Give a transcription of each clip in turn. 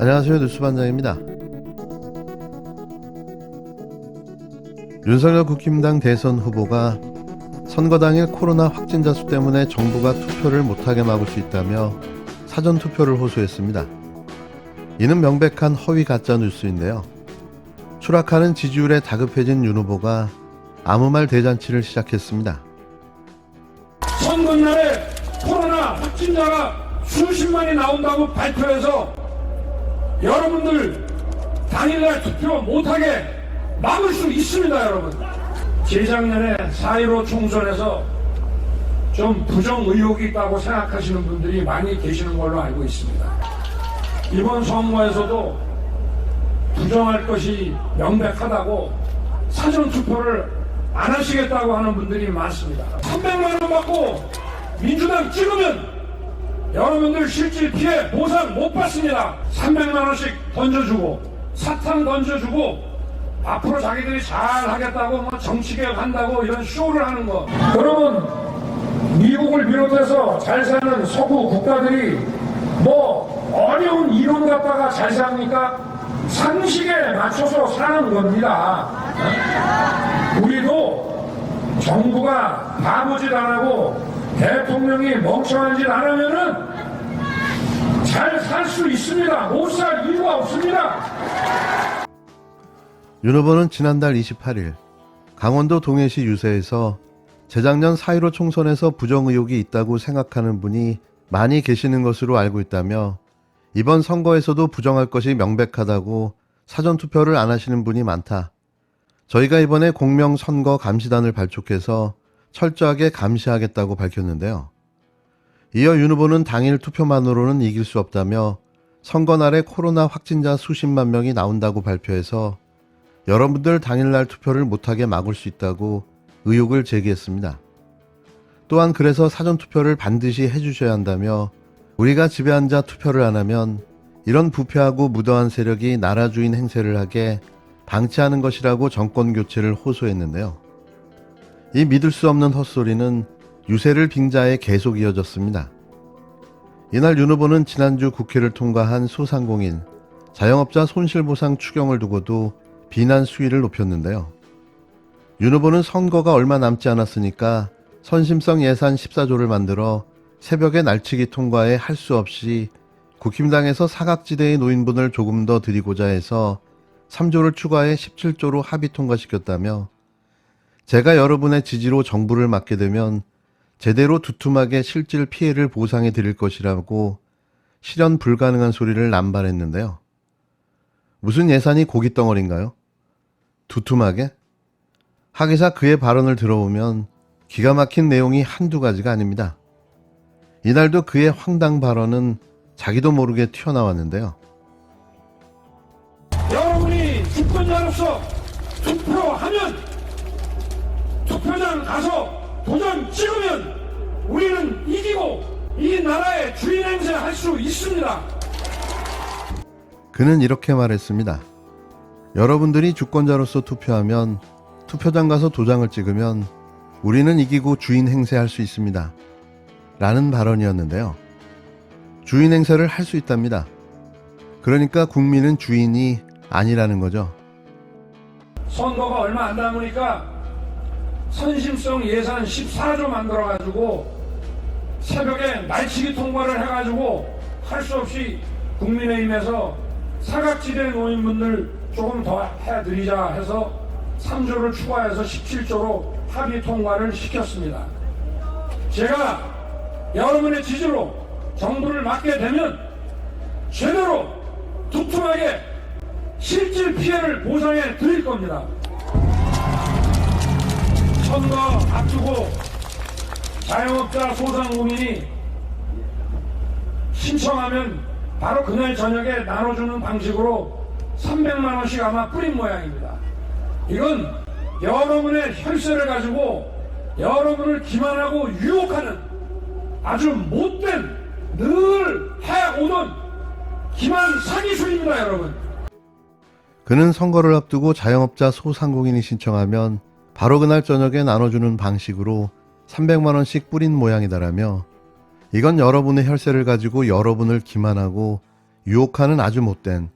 안녕하세요. 뉴스반장입니다. 윤석열 국힘당 대선 후보가 선거 당일 코로나 확진자 수 때문에 정부가 투표를 못하게 막을 수 있다며 사전투표를 호소했습니다. 이는 명백한 허위 가짜 뉴스인데요. 추락하는 지지율에 다급해진 윤 후보가 아무 말 대잔치를 시작했습니다. 선거날에 코로나 확진자가 수십만이 나온다고 발표해서 여러분들 당일날 투표 못하게 막을 수 있습니다. 여러분, 재작년에 4.15 총선에서 좀 부정 의혹이 있다고 생각하시는 분들이 많이 계시는 걸로 알고 있습니다. 이번 선거에서도 부정할 것이 명백하다고 사전투표를 안 하시겠다고 하는 분들이 많습니다. 300만 원 받고 민주당 찍으면 여러분들 실질 피해 보상 못 받습니다. 300만 원씩 던져주고 사탕 던져주고 앞으로 자기들이 잘 하겠다고 뭐 정치개혁 한다고 이런 쇼를 하는 거. 여러분, 미국을 비롯해서 잘 사는 서구 국가들이 뭐 어려운 이론 갖다가 잘 삽니까? 상식에 맞춰서 사는 겁니다. 우리도 정부가 바보짓 안 하고 대통령이 멍청한 짓 안 하면은 잘 살 수 있습니다. 못 살 이유가 없습니다. 윤 후보는 지난달 28일 강원도 동해시 유세에서 재작년 4.15 총선에서 부정 의혹이 있다고 생각하는 분이 많이 계시는 것으로 알고 있다며 이번 선거에서도 부정할 것이 명백하다고 사전투표를 안 하시는 분이 많다. 저희가 이번에 공명선거 감시단을 발족해서 철저하게 감시하겠다고 밝혔는데요. 이어 윤 후보는 당일 투표만으로는 이길 수 없다며 선거날에 코로나 확진자 수십만 명이 나온다고 발표해서 여러분들 당일날 투표를 못하게 막을 수 있다고 의혹을 제기했습니다. 또한 그래서 사전투표를 반드시 해주셔야 한다며 우리가 집에 앉아 투표를 안 하면 이런 부패하고 무도한 세력이 나라 주인 행세를 하게 방치하는 것이라고 정권교체를 호소했는데요. 이 믿을 수 없는 헛소리는 유세를 빙자해 계속 이어졌습니다. 이날 윤 후보는 지난주 국회를 통과한 소상공인, 자영업자 손실보상 추경을 두고도 비난 수위를 높였는데요. 윤 후보는 선거가 얼마 남지 않았으니까 선심성 예산 14조를 만들어 새벽에 날치기 통과에 할 수 없이 국힘당에서 사각지대의 노인분을 조금 더 드리고자 해서 3조를 추가해 17조로 합의 통과시켰다며 제가 여러분의 지지로 정부를 맡게 되면 제대로 두툼하게 실질 피해를 보상해 드릴 것이라고 실현 불가능한 소리를 남발했는데요. 무슨 예산이 고깃덩어리인가요? 두툼하게? 하기사 그의 발언을 들어보면 기가 막힌 내용이 한두 가지가 아닙니다. 이날도 그의 황당 발언은 자기도 모르게 튀어나왔는데요. 여러분이 주권자로서 투표하면 투표장 가서 도장 찍으면 우리는 이기고 이 나라의 주인 행세 할 수 있습니다. 그는 이렇게 말했습니다. 여러분들이 주권자로서 투표하면 투표장 가서 도장을 찍으면 우리는 이기고 주인 행세할 수 있습니다. 라는 발언이었는데요. 주인 행세를 할 수 있답니다. 그러니까 국민은 주인이 아니라는 거죠. 선거가 얼마 안 남으니까 선심성 예산 14조 만들어가지고 새벽에 날치기 통과를 해가지고 할 수 없이 국민의힘에서 사각지대 노인분들 조금 더 해드리자 해서 3조를 추가해서 17조로 합의 통과를 시켰습니다. 제가 여러분의 지지로 정부를 맡게 되면 제대로 두툼하게 실질 피해를 보상해 드릴 겁니다. 선거 앞두고 자영업자 소상공인이 신청하면 바로 그날 저녁에 나눠주는 방식으로 300만 원씩 아마 뿌린 모양입니다. 이건 여러분의 혈세를 가지고 여러분을 기만하고 유혹하는 아주 못된 늘 해오던 기만 사기술입니다. 여러분. 그는 선거를 앞두고 자영업자 소상공인이 신청하면 바로 그날 저녁에 나눠주는 방식으로 300만 원씩 뿌린 모양이다라며 이건 여러분의 혈세를 가지고 여러분을 기만하고 유혹하는 아주 못된,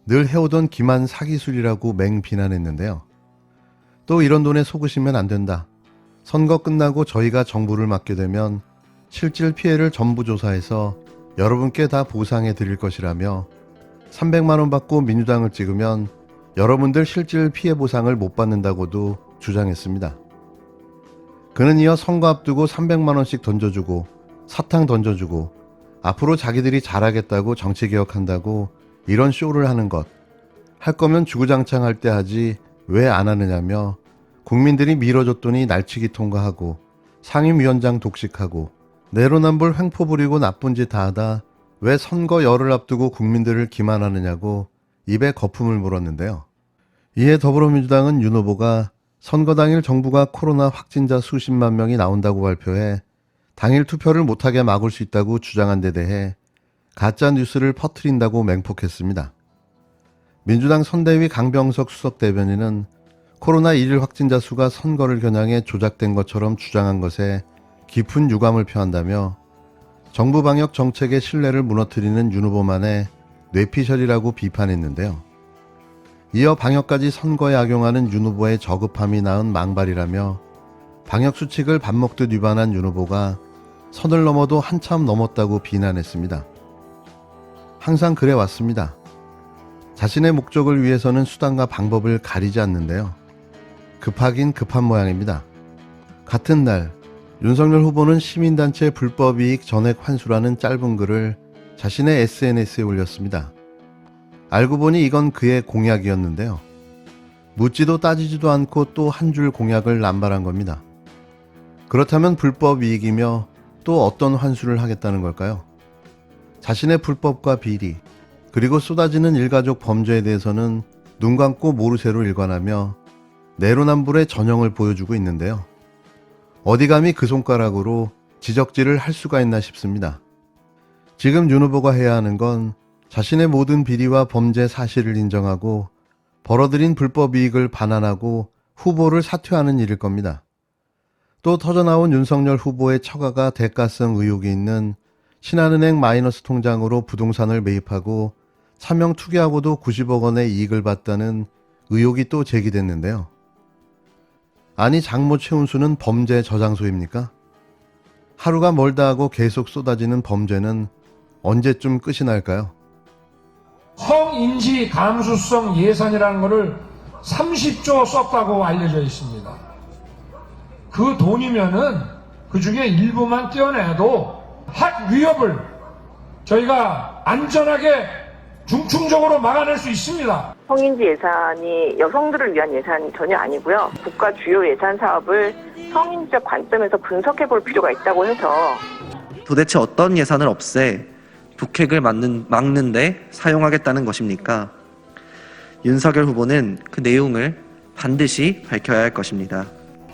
늘 해오던 기만 사기술이라고 맹비난했는데요. 또 이런 돈에 속으시면 안 된다. 선거 끝나고 저희가 정부를 맡게 되면 실질 피해를 전부 조사해서 여러분께 다 보상해 드릴 것이라며 300만 원 받고 민주당을 찍으면 여러분들 실질 피해 보상을 못 받는다고도 주장했습니다. 그는 이어 선거 앞두고 300만 원씩 던져주고 사탕 던져주고 앞으로 자기들이 잘하겠다고 정치개혁한다고 이런 쇼를 하는 것, 할 거면 주구장창 할 때 하지 왜 안 하느냐며 국민들이 밀어줬더니 날치기 통과하고 상임위원장 독식하고 내로남불 횡포 부리고 나쁜 짓 다 하다 왜 선거 열을 앞두고 국민들을 기만하느냐고 입에 거품을 물었는데요. 이에 더불어민주당은 윤 후보가 선거 당일 정부가 코로나 확진자 수십만 명이 나온다고 발표해 당일 투표를 못하게 막을 수 있다고 주장한 데 대해 가짜 뉴스를 퍼뜨린다고 맹폭했습니다. 민주당 선대위 강병석 수석대변인은 코로나 1일 확진자 수가 선거를 겨냥해 조작된 것처럼 주장한 것에 깊은 유감을 표한다며 정부 방역 정책의 신뢰를 무너뜨리는 윤 후보만의 뇌피셜이라고 비판했는데요. 이어 방역까지 선거에 악용하는 윤 후보의 저급함이 낳은 망발이라며 방역 수칙을 밥 먹듯 위반한 윤 후보가 선을 넘어도 한참 넘었다고 비난했습니다. 항상 그래왔습니다. 자신의 목적을 위해서는 수단과 방법을 가리지 않는데요. 급하긴 급한 모양입니다. 같은 날 윤석열 후보는 시민단체 불법이익 전액 환수라는 짧은 글을 자신의 SNS에 올렸습니다. 알고 보니 이건 그의 공약이었는데요. 묻지도 따지지도 않고 또 한 줄 공약을 남발한 겁니다. 그렇다면 불법이익이며 또 어떤 환수를 하겠다는 걸까요? 자신의 불법과 비리, 그리고 쏟아지는 일가족 범죄에 대해서는 눈 감고 모르쇠로 일관하며 내로남불의 전형을 보여주고 있는데요. 어디 감히 그 손가락으로 지적질을 할 수가 있나 싶습니다. 지금 윤 후보가 해야 하는 건 자신의 모든 비리와 범죄 사실을 인정하고 벌어들인 불법 이익을 반환하고 후보를 사퇴하는 일일 겁니다. 또 터져나온 윤석열 후보의 처가가 대가성 의혹이 있는 신한은행 마이너스 통장으로 부동산을 매입하고 차명 투기하고도 90억 원의 이익을 봤다는 의혹이 또 제기됐는데요. 아니 장모 최은수는 범죄 저장소입니까? 하루가 멀다 하고 계속 쏟아지는 범죄는 언제쯤 끝이 날까요? 성인지 감수성 예산이라는 것을 30조 썼다고 알려져 있습니다. 그 돈이면은 그 중에 일부만 떼어내도 핵 위협을 저희가 안전하게 중충적으로 막아낼 수 있습니다. 성인지 예산이 여성들을 위한 예산이 전혀 아니고요. 국가 주요 예산 사업을 성인지적 관점에서 분석해 볼 필요가 있다고 해서 도대체 어떤 예산을 없애 북핵을 막는 데 사용하겠다는 것입니까? 윤석열 후보는 그 내용을 반드시 밝혀야 할 것입니다.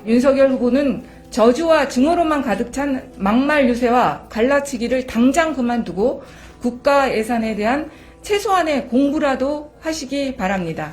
윤석열 후보는 저주와 증오로만 가득 찬 막말 유세와 갈라치기를 당장 그만두고 국가 예산에 대한 최소한의 공부라도 하시기 바랍니다.